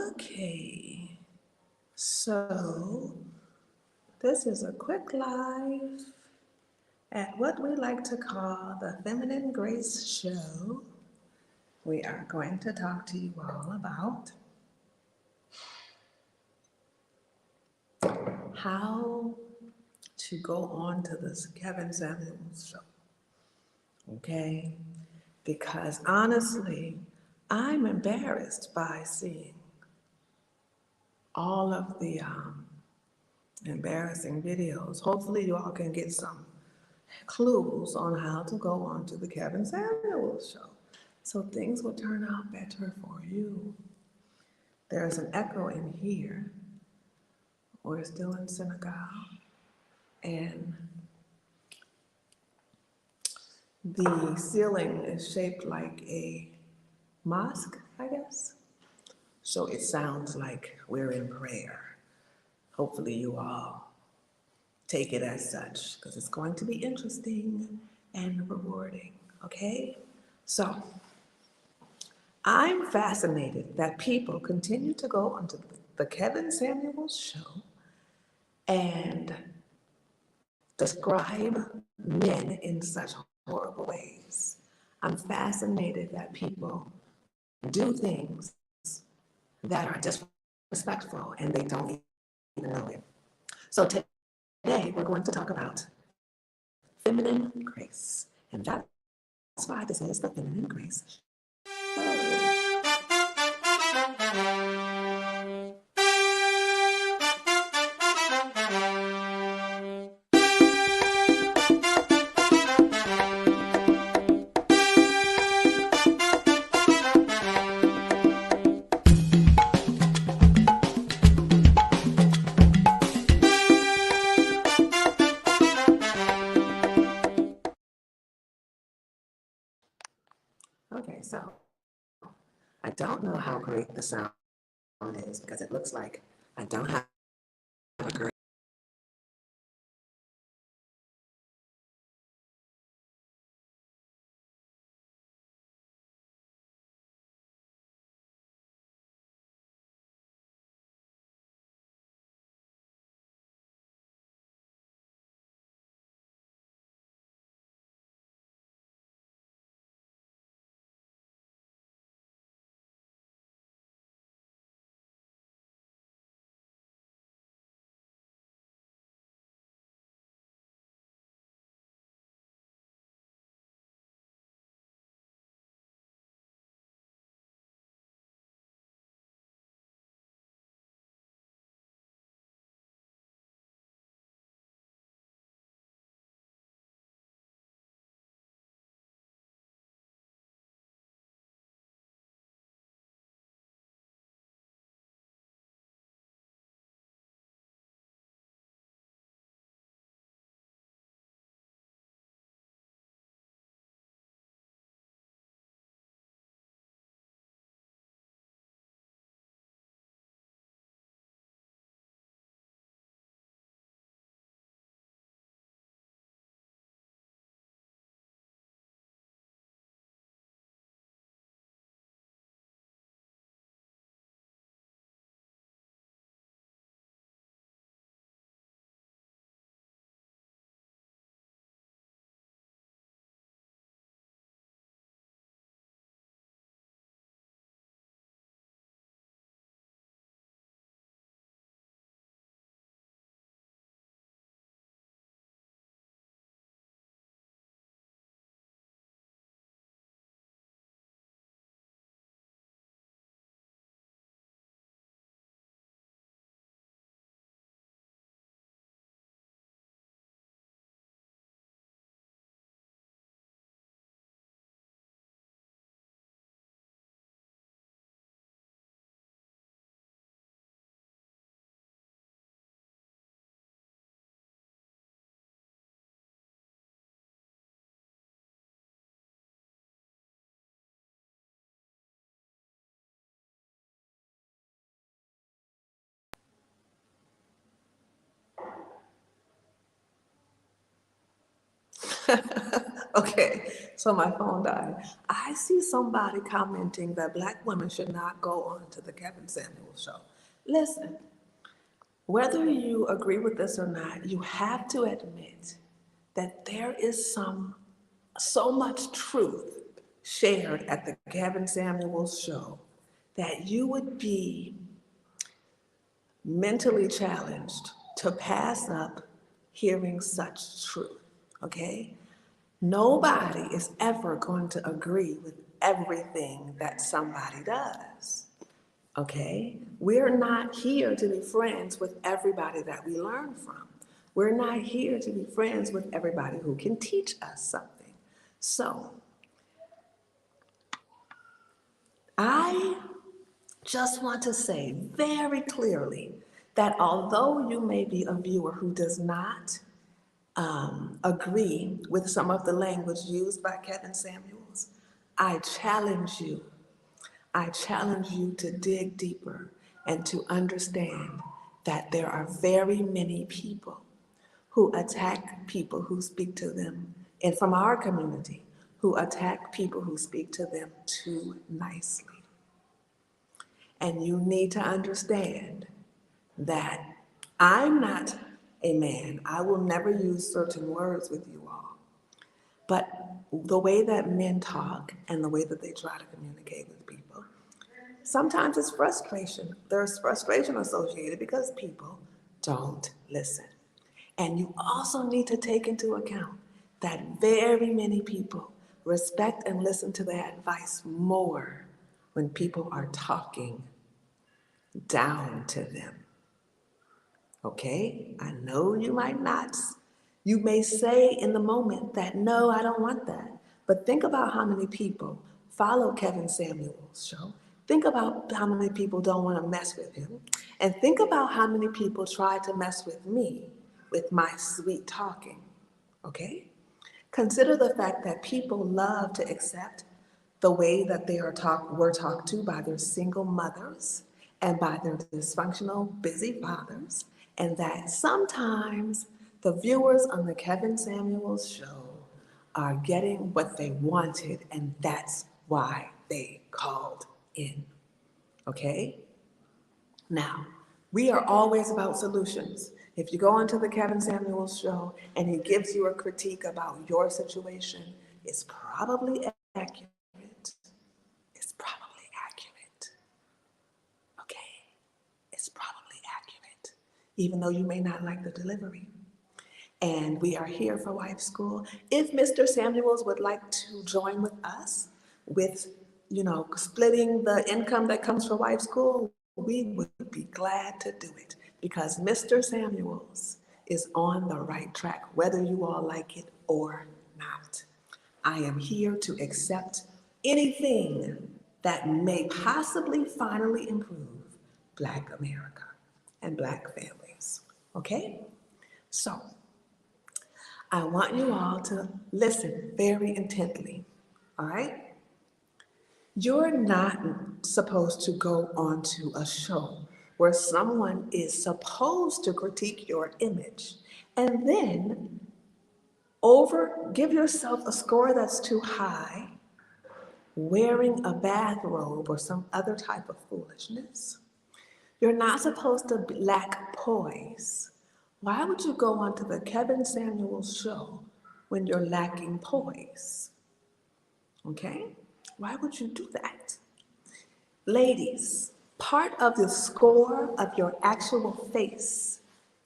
Okay, so this is a quick live at what we like to call the Feminine Grace Show. We are going to talk to you all about how to go on to this Kevin Samuels show, okay? Because honestly, I'm embarrassed by seeing all of the embarrassing videos. Hopefully you all can get some clues on how to go on to the Kevin Samuels show so things will turn out better for you. There's an echo in here. We're still in Senegal, and the ceiling is shaped like a mosque, I guess. So it sounds like we're in prayer. Hopefully you all take it as such, because it's going to be interesting and rewarding, okay? So, I'm fascinated that people continue to go onto the Kevin Samuels show and describe men in such horrible ways. I'm fascinated that people do things that are disrespectful and they don't even know it. So today we're going to talk about feminine grace, and that's why this is the Feminine Grace. Okay, so I don't know how great the sound is because it looks like I don't have a great. Okay, So my phone died. I see somebody commenting that Black women should not go on to the Kevin Samuels show. Listen, whether you agree with this or not, you have to admit that there is so much truth shared at the Kevin Samuels show that you would be mentally challenged to pass up hearing such truth, okay? Nobody is ever going to agree with everything that somebody does, okay? We're not here to be friends with everybody that we learn from. We're not here to be friends with everybody who can teach us something. So, I just want to say very clearly that although you may be a viewer who does not agree with some of the language used by Kevin Samuels, I challenge you. I challenge you to dig deeper and to understand that there are very many people who attack people who speak to them, and from our community, who attack people who speak to them too nicely. And you need to understand that I'm not a man. I will never use certain words with you all. But the way that men talk and the way that they try to communicate with people, sometimes it's frustration. There's frustration associated because people don't listen. And you also need to take into account that very many people respect and listen to their advice more when people are talking down to them. Okay? I know you might not. You may say in the moment that, no, I don't want that. But think about how many people follow Kevin Samuels' show. Think about how many people don't want to mess with him. And think about how many people try to mess with me with my sweet talking. Okay? Consider the fact that people love to accept the way that they were talked to by their single mothers and by their dysfunctional, busy fathers, and that sometimes the viewers on the Kevin Samuels show are getting what they wanted, and that's why they called in. Okay? Now, we are always about solutions. If you go onto the Kevin Samuels show and he gives you a critique about your situation, it's probably accurate. It's probably accurate. Okay? It's probably accurate, even though you may not like the delivery. And we are here for Wife School. If Mr. Samuels would like to join with us with, splitting the income that comes from Wife School, we would be glad to do it because Mr. Samuels is on the right track, whether you all like it or not. I am here to accept anything that may possibly finally improve Black America and Black families. Okay? So, I want you all to listen very intently, all right? You're not supposed to go onto a show where someone is supposed to critique your image and then give yourself a score that's too high, wearing a bathrobe or some other type of foolishness. You're not supposed to lack poise. Why would you go onto the Kevin Samuels show when you're lacking poise? Okay? Why would you do that? Ladies, part of the score of your actual face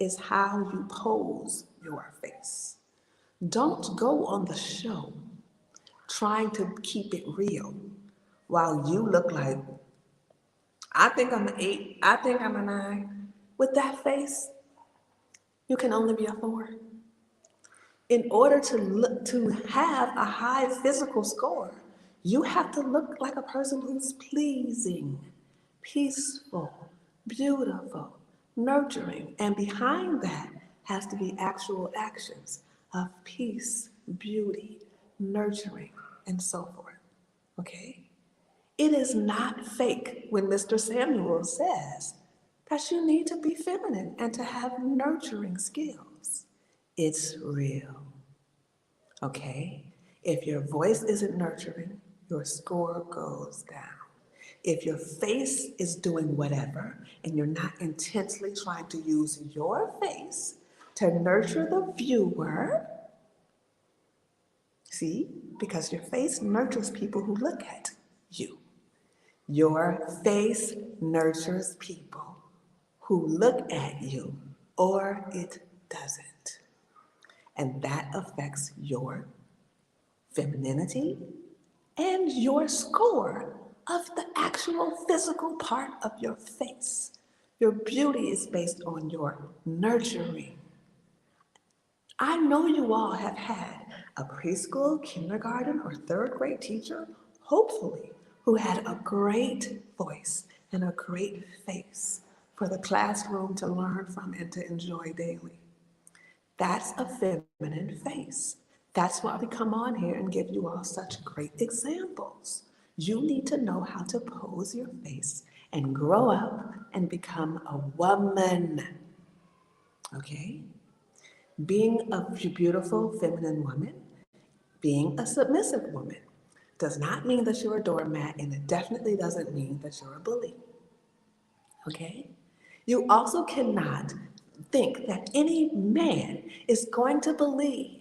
is how you pose your face. Don't go on the show trying to keep it real while you look like, I think I'm an 8, I think I'm a 9. With that face, you can only be a 4. In order to have a high physical score, you have to look like a person who's pleasing, peaceful, beautiful, nurturing, and behind that has to be actual actions of peace, beauty, nurturing, and so forth. Okay? It is not fake when Mr. Samuel says that you need to be feminine and to have nurturing skills. It's real, okay? If your voice isn't nurturing, your score goes down. If your face is doing whatever and you're not intensely trying to use your face to nurture the viewer, see, because your face nurtures people who look at you. Your face nurtures people who look at you, or it doesn't. And that affects your femininity and your score of the actual physical part of your face. Your beauty is based on your nurturing. I know you all have had a preschool, kindergarten, or third grade teacher, hopefully, who had a great voice and a great face for the classroom to learn from and to enjoy daily. That's a feminine face. That's why we come on here and give you all such great examples. You need to know how to pose your face and grow up and become a woman. Okay? Being a beautiful feminine woman, being a submissive woman, does not mean that you're a doormat, and it definitely doesn't mean that you're a bully. Okay? You also cannot think that any man is going to believe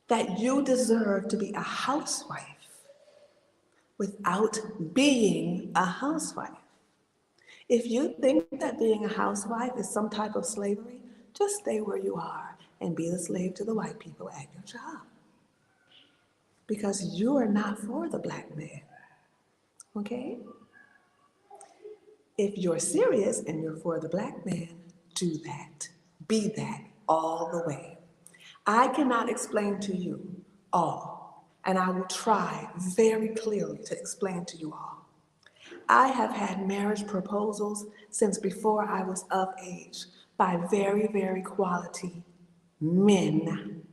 that you deserve to be a housewife without being a housewife. If you think that being a housewife is some type of slavery, just stay where you are and be the slave to the white people at your job. Because you are not for the black man, okay? If you're serious and you're for the black man, do that. Be that all the way. I cannot explain to you all, and I will try very clearly to explain to you all. I have had marriage proposals since before I was of age by very, very quality men.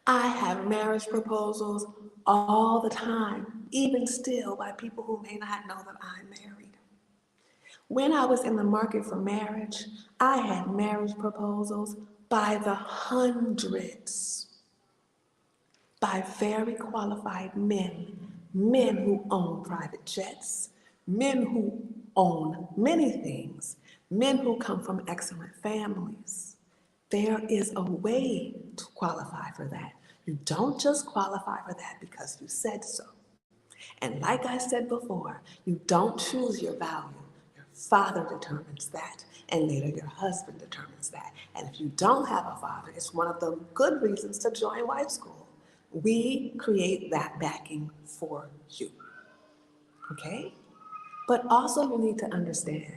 I have marriage proposals all the time, even still by people who may not know that I'm married. When I was in the market for marriage, I had marriage proposals by the hundreds by very qualified men, men who own private jets, men who own many things, men who come from excellent families. There is a way to qualify for that. You don't just qualify for that because you said so. And like I said before, you don't choose your value. Your father determines that, and later your husband determines that. And if you don't have a father, it's one of the good reasons to join wife school. We create that backing for you, okay? But also you need to understand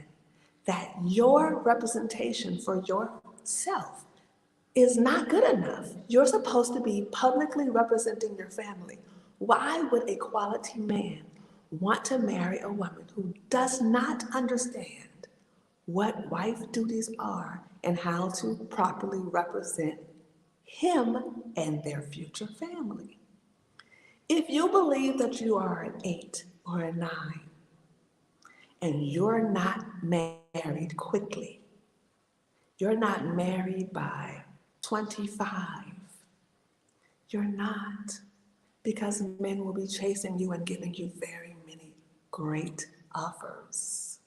that your representation for yourself is not good enough. You're supposed to be publicly representing your family. Why would a quality man want to marry a woman who does not understand what wife duties are and how to properly represent him and their future family? If you believe that you are an 8 or a 9 and you're not married quickly, you're not married by 25, you're not, because men will be chasing you and giving you very many great offers.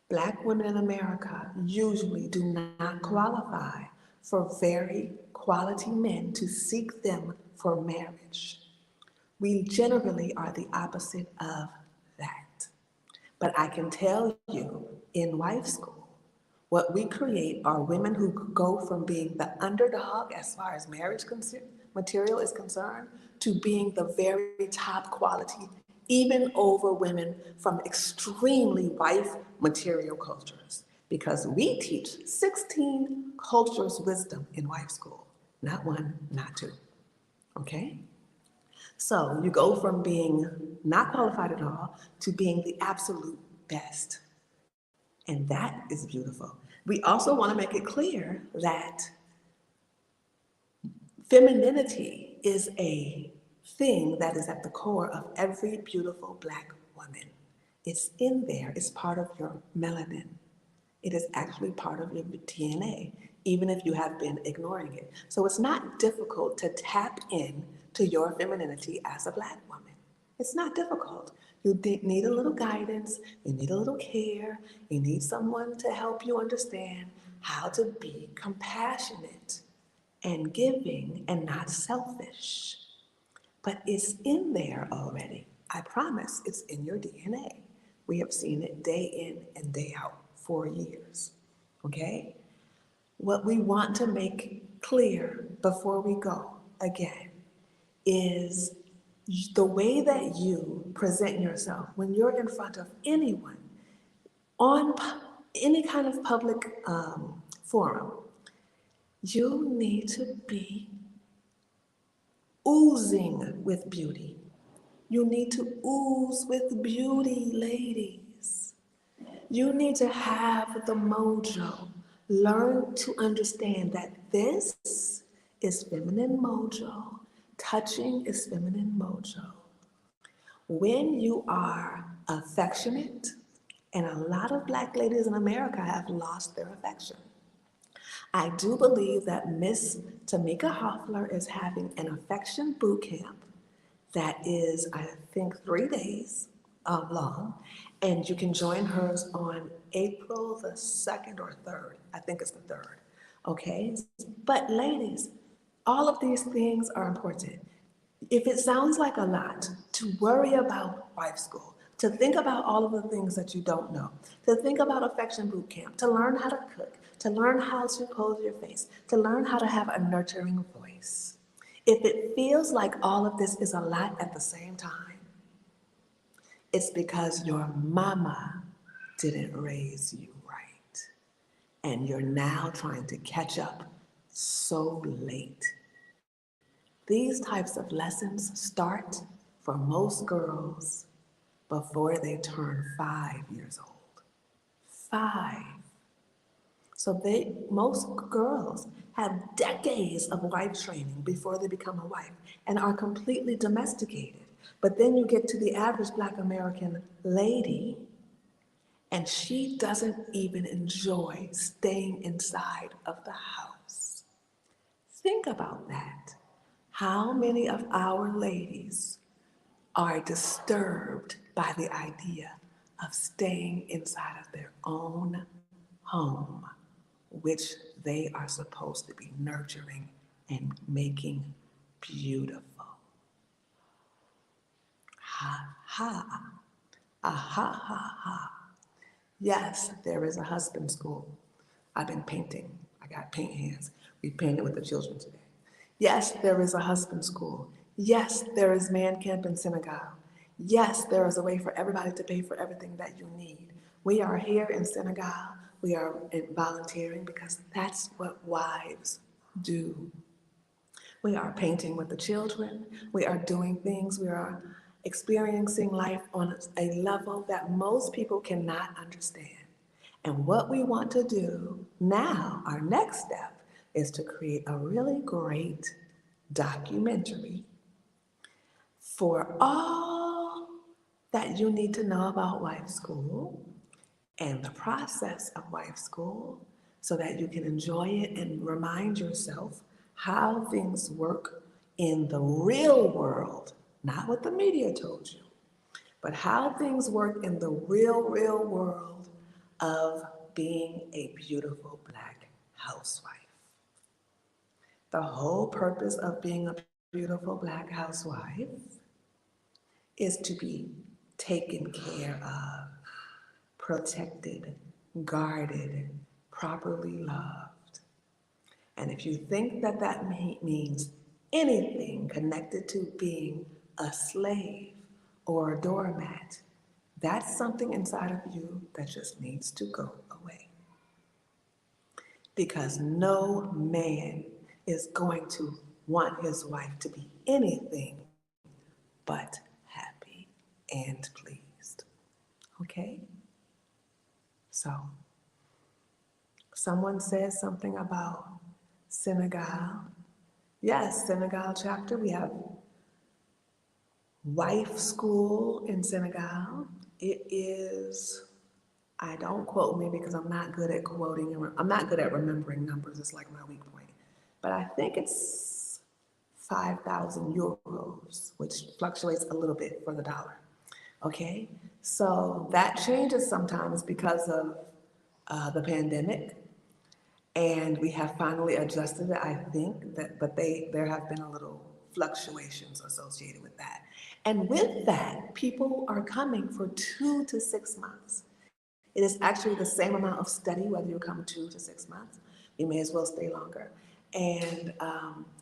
Black women in America usually do not qualify for very quality men to seek them for marriage. We generally are the opposite of that. But I can tell you, in wife school, what we create are women who go from being the underdog as far as marriage material is concerned to being the very top quality, even over women from extremely wife material cultures. Because we teach 16 cultures wisdom in wife school, not one, not two, okay? So you go from being not qualified at all to being the absolute best. And that is beautiful. We also want to make it clear that femininity is a thing that is at the core of every beautiful Black woman. It's in there, it's part of your melanin. It is actually part of your DNA, even if you have been ignoring it. So it's not difficult to tap in to your femininity as a Black woman. It's not difficult. You need a little guidance, you need a little care, you need someone to help you understand how to be compassionate and giving and not selfish. But it's in there already. I promise it's in your DNA. We have seen it day in and day out for years. Okay? What we want to make clear before we go again is the way that you present yourself when you're in front of anyone on any kind of public forum. You need to be oozing with beauty. You need to ooze with beauty, ladies. You need to have the mojo. Learn to understand that this is feminine mojo. Touching is feminine mojo. When you are affectionate, and a lot of Black ladies in America have lost their affection. I do believe that Miss Tamika Hoffler is having an affection boot camp that is, I think, 3 days long, and you can join hers on April the 2nd or 3rd. I think it's the 3rd, okay? But ladies, all of these things are important. If it sounds like a lot to worry about wife school, to think about all of the things that you don't know, to think about affection boot camp, to learn how to cook, to learn how to pose your face, to learn how to have a nurturing voice. If it feels like all of this is a lot at the same time, it's because your mama didn't raise you right. And you're now trying to catch up so late. These types of lessons start for most girls before they turn 5 years old. 5. So most girls have decades of wife training before they become a wife and are completely domesticated. But then you get to the average Black American lady, and she doesn't even enjoy staying inside of the house. Think about that. How many of our ladies are disturbed by the idea of staying inside of their own home, which they are supposed to be nurturing and making beautiful? Ha ha, ha ha ha. Yes, there is a husband school. I've been painting. I got paint hands. We painted with the children today. Yes, there is a husband school. Yes, there is man camp in Senegal. Yes, there is a way for everybody to pay for everything that you need. We are here in Senegal. We are volunteering because that's what wives do. We are painting with the children. We are doing things. We are experiencing life on a level that most people cannot understand. And what we want to do now, our next step, is to create a really great documentary for all that you need to know about wife school and the process of wife school so that you can enjoy it and remind yourself how things work in the real world, not what the media told you, but how things work in the real world of being a beautiful Black housewife. The whole purpose of being a beautiful Black housewife is to be taken care of, protected, guarded, properly loved. And if you think that that means anything connected to being a slave or a doormat, that's something inside of you that just needs to go away. Because no man is going to want his wife to be anything but happy and pleased. Okay? So, someone says something about Senegal. Yes, Senegal chapter. We have wife school in Senegal. It is I don't quote me because I'm not good at quoting. I'm not good at remembering numbers. It's like my weak point. But I think it's 5,000 euros, which fluctuates a little bit for the dollar. Okay, so that changes sometimes because of the pandemic, and we have finally adjusted it. I think that, but there have been a little fluctuations associated with that. And with that, people are coming for 2 to 6 months. It is actually the same amount of study whether you come 2 to 6 months. You may as well stay longer. And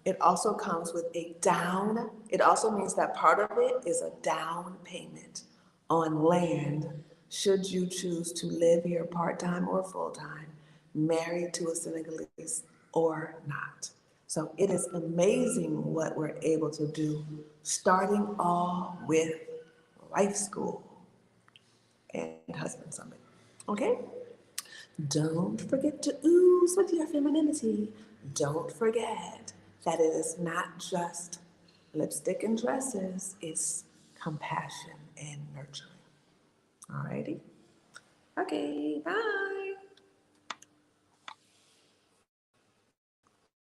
it also comes with a down, it also means that part of it is a down payment on land should you choose to live here part time or full time, married to a Senegalese or not. So it is amazing what we're able to do, starting all with life school and husband summit. Okay? Don't forget to ooze with your femininity. Don't forget that it is not just lipstick and dresses, it's compassion and nurturing. Alrighty? Okay, bye.